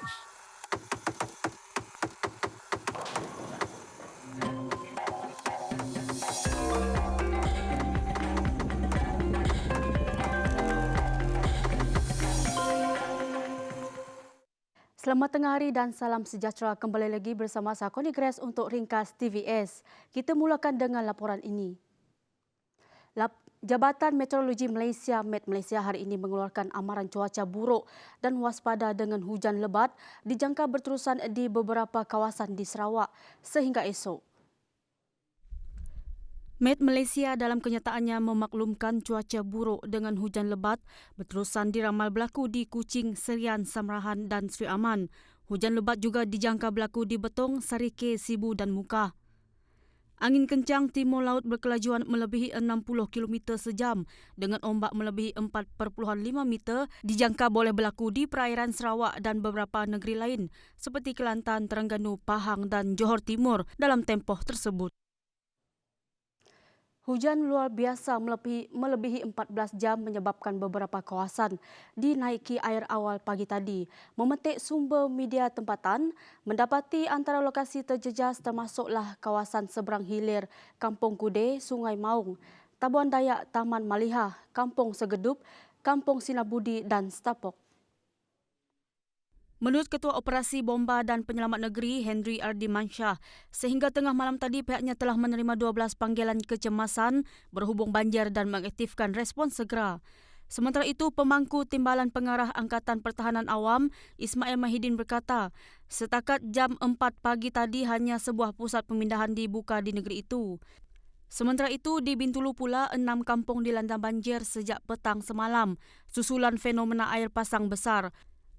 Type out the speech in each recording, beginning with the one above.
Selamat tengah hari dan salam sejahtera, kembali lagi bersama saya Connie Grace untuk Ringkas TVS. Kita mulakan dengan laporan ini. Jabatan Meteorologi Malaysia (Met Malaysia) hari ini mengeluarkan amaran cuaca buruk dan waspada dengan hujan lebat dijangka berterusan di beberapa kawasan di Sarawak sehingga esok. Met Malaysia dalam kenyataannya memaklumkan cuaca buruk dengan hujan lebat berterusan diramal berlaku di Kuching, Serian, Samarahan dan Sri Aman. Hujan lebat juga dijangka berlaku di Betong, Sarike, Sibu dan Mukah. Angin kencang timur laut berkelajuan melebihi 60 km sejam dengan ombak melebihi 4,5 meter dijangka boleh berlaku di perairan Sarawak dan beberapa negeri lain seperti Kelantan, Terengganu, Pahang dan Johor Timur dalam tempoh tersebut. Hujan luar biasa melebihi 14 jam menyebabkan beberapa kawasan dinaiki air awal pagi tadi. Memetik sumber media tempatan, mendapati antara lokasi terjejas termasuklah kawasan seberang hilir Kampung Kude, Sungai Maung, Tabuan Dayak, Taman Malihah, Kampung Segedup, Kampung Sinabudi dan Stapok. Menurut Ketua Operasi Bomba dan Penyelamat Negeri Henry Ardi Mansyah, sehingga tengah malam tadi pihaknya telah menerima 12 panggilan kecemasan berhubung banjir dan mengaktifkan respons segera. Sementara itu, Pemangku Timbalan Pengarah Angkatan Pertahanan Awam Ismail Mahidin berkata, setakat jam 4 pagi tadi hanya sebuah pusat pemindahan dibuka di negeri itu. Sementara itu, di Bintulu pula, 6 kampung dilanda banjir sejak petang semalam, susulan fenomena air pasang besar.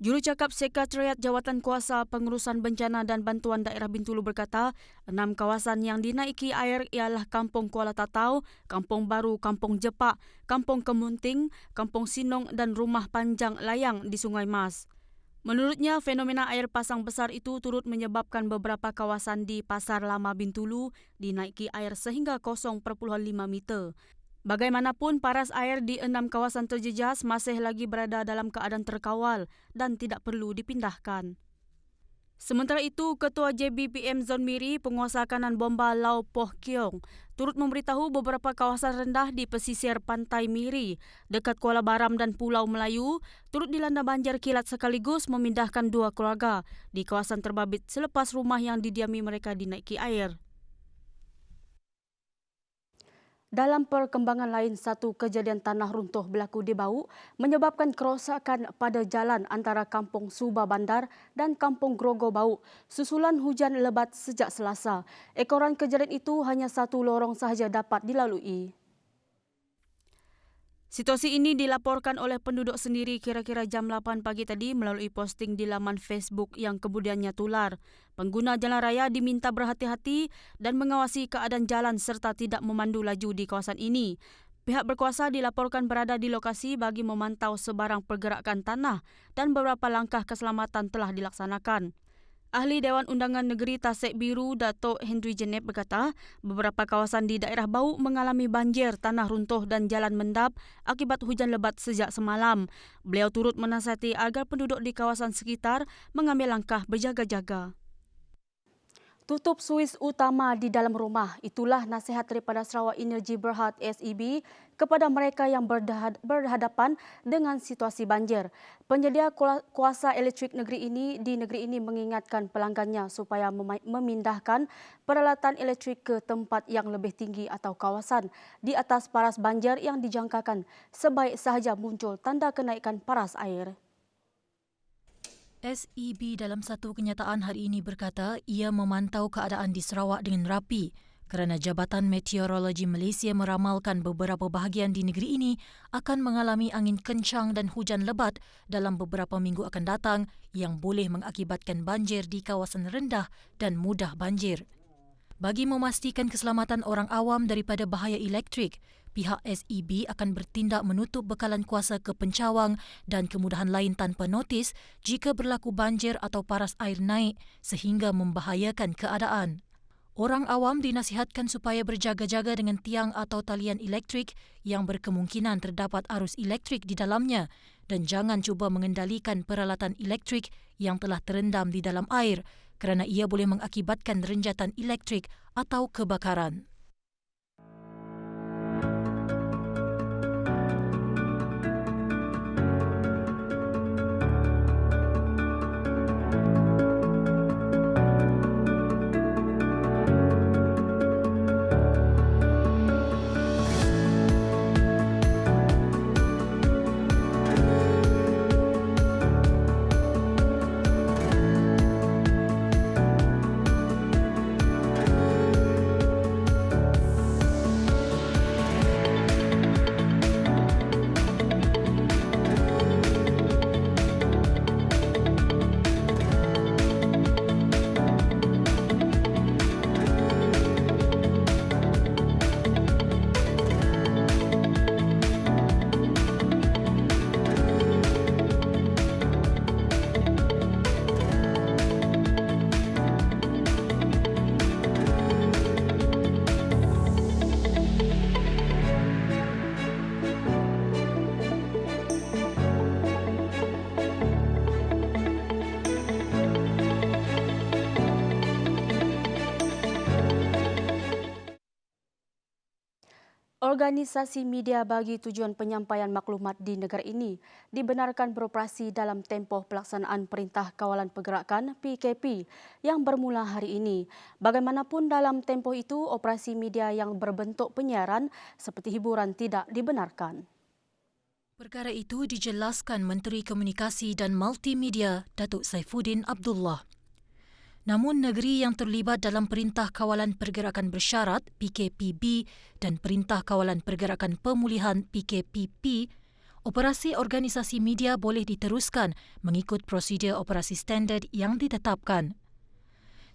Jurucakap Sekretariat Jawatan Kuasa Pengurusan Bencana dan Bantuan Daerah Bintulu berkata, 6 kawasan yang dinaiki air ialah Kampung Kuala Tatau, Kampung Baru, Kampung Jepak, Kampung Kemunting, Kampung Sinong dan Rumah Panjang Layang di Sungai Mas. Menurutnya, fenomena air pasang besar itu turut menyebabkan beberapa kawasan di Pasar Lama Bintulu dinaiki air sehingga 0,5 meter. Bagaimanapun, paras air di 6 kawasan terjejas masih lagi berada dalam keadaan terkawal dan tidak perlu dipindahkan. Sementara itu, Ketua JBPM Zon Miri, Penguasa Kanan Bomba Lau Poh Kiong, turut memberitahu beberapa kawasan rendah di pesisir Pantai Miri, dekat Kuala Baram dan Pulau Melayu, turut dilanda banjir kilat sekaligus memindahkan 2 keluarga di kawasan terbabit selepas rumah yang didiami mereka dinaiki air. Dalam perkembangan lain, satu kejadian tanah runtuh berlaku di Bau menyebabkan kerosakan pada jalan antara Kampung Suba Bandar dan Kampung Grogo Bau susulan hujan lebat sejak Selasa. Ekoran kejadian itu hanya satu lorong sahaja dapat dilalui. Situasi ini dilaporkan oleh penduduk sendiri kira-kira jam 8 pagi tadi melalui posting di laman Facebook yang kemudiannya tular. Pengguna jalan raya diminta berhati-hati dan mengawasi keadaan jalan serta tidak memandu laju di kawasan ini. Pihak berkuasa dilaporkan berada di lokasi bagi memantau sebarang pergerakan tanah dan beberapa langkah keselamatan telah dilaksanakan. Ahli Dewan Undangan Negeri Tasik Biru Datuk Henry Jeneb berkata, beberapa kawasan di daerah Bau mengalami banjir, tanah runtuh dan jalan mendap akibat hujan lebat sejak semalam. Beliau turut menasihati agar penduduk di kawasan sekitar mengambil langkah berjaga-jaga. Tutup suis utama di dalam rumah. Itulah nasihat daripada Sarawak Energy Berhad SEB kepada mereka yang berhadapan dengan situasi banjir. Penyedia kuasa elektrik negeri ini mengingatkan pelanggannya supaya memindahkan peralatan elektrik ke tempat yang lebih tinggi atau kawasan di atas paras banjir yang dijangkakan sebaik sahaja muncul tanda kenaikan paras air. SEB dalam satu kenyataan hari ini berkata ia memantau keadaan di Sarawak dengan rapi kerana Jabatan Meteorologi Malaysia meramalkan beberapa bahagian di negeri ini akan mengalami angin kencang dan hujan lebat dalam beberapa minggu akan datang yang boleh mengakibatkan banjir di kawasan rendah dan mudah banjir. Bagi memastikan keselamatan orang awam daripada bahaya elektrik, pihak SEB akan bertindak menutup bekalan kuasa ke pencawang dan kemudahan lain tanpa notis jika berlaku banjir atau paras air naik sehingga membahayakan keadaan. Orang awam dinasihatkan supaya berjaga-jaga dengan tiang atau talian elektrik yang berkemungkinan terdapat arus elektrik di dalamnya dan jangan cuba mengendalikan peralatan elektrik yang telah terendam di dalam air kerana ia boleh mengakibatkan renjatan elektrik atau kebakaran. Organisasi media bagi tujuan penyampaian maklumat di negara ini dibenarkan beroperasi dalam tempoh pelaksanaan Perintah Kawalan Pergerakan PKP yang bermula hari ini. Bagaimanapun dalam tempoh itu, operasi media yang berbentuk penyiaran seperti hiburan tidak dibenarkan. Perkara itu dijelaskan Menteri Komunikasi dan Multimedia Datuk Saifuddin Abdullah. Namun negeri yang terlibat dalam Perintah Kawalan Pergerakan Bersyarat PKPB dan Perintah Kawalan Pergerakan Pemulihan PKPP, operasi organisasi media boleh diteruskan mengikut prosedur operasi standard yang ditetapkan.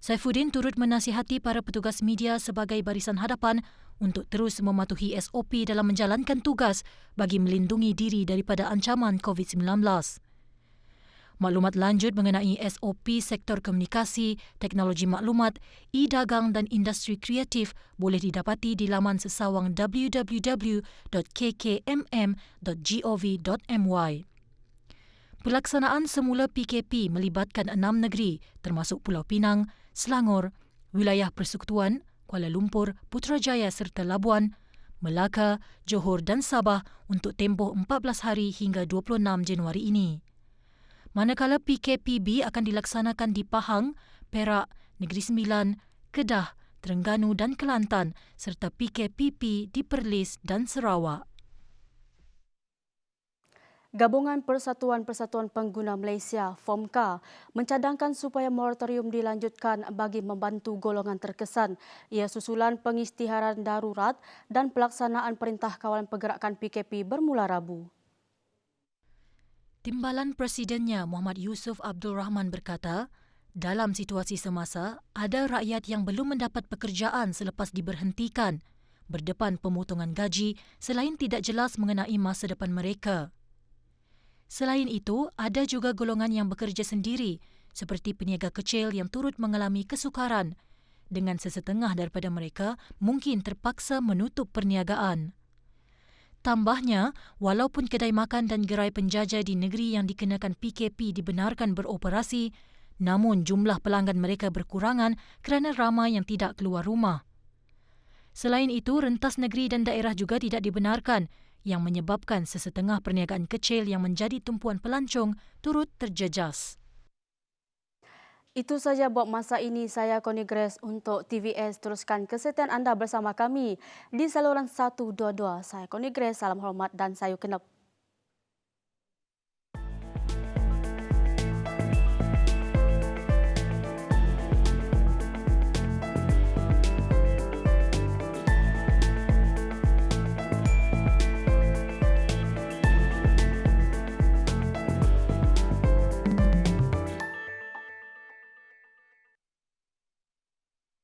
Saifuddin turut menasihati para petugas media sebagai barisan hadapan untuk terus mematuhi SOP dalam menjalankan tugas bagi melindungi diri daripada ancaman COVID-19. Maklumat lanjut mengenai SOP sektor komunikasi, teknologi maklumat, e-dagang dan industri kreatif boleh didapati di laman sesawang www.kkmm.gov.my. Pelaksanaan semula PKP melibatkan 6 negeri termasuk Pulau Pinang, Selangor, Wilayah Persekutuan, Kuala Lumpur, Putrajaya serta Labuan, Melaka, Johor dan Sabah untuk tempoh 14 hari hingga 26 Januari ini. Manakala PKPB akan dilaksanakan di Pahang, Perak, Negeri Sembilan, Kedah, Terengganu dan Kelantan serta PKPP di Perlis dan Sarawak. Gabungan Persatuan-Persatuan Pengguna Malaysia (FOMCA) mencadangkan supaya moratorium dilanjutkan bagi membantu golongan terkesan. Ia susulan pengisytiharan darurat dan pelaksanaan Perintah Kawalan Pergerakan PKP bermula Rabu. Timbalan Presidennya Muhammad Yusof Abdul Rahman berkata, dalam situasi semasa, ada rakyat yang belum mendapat pekerjaan selepas diberhentikan, berdepan pemotongan gaji selain tidak jelas mengenai masa depan mereka. Selain itu, ada juga golongan yang bekerja sendiri, seperti peniaga kecil yang turut mengalami kesukaran, dengan sesetengah daripada mereka mungkin terpaksa menutup perniagaan. Tambahnya, walaupun kedai makan dan gerai penjaja di negeri yang dikenakan PKP dibenarkan beroperasi, namun jumlah pelanggan mereka berkurangan kerana ramai yang tidak keluar rumah. Selain itu, rentas negeri dan daerah juga tidak dibenarkan, yang menyebabkan sesetengah perniagaan kecil yang menjadi tumpuan pelancong turut terjejas. Itu saja buat masa ini. Saya Connie Grace untuk TVS. Teruskan kesetiaan anda bersama kami di saluran 122. Saya Connie Grace, salam hormat dan sayu kenep.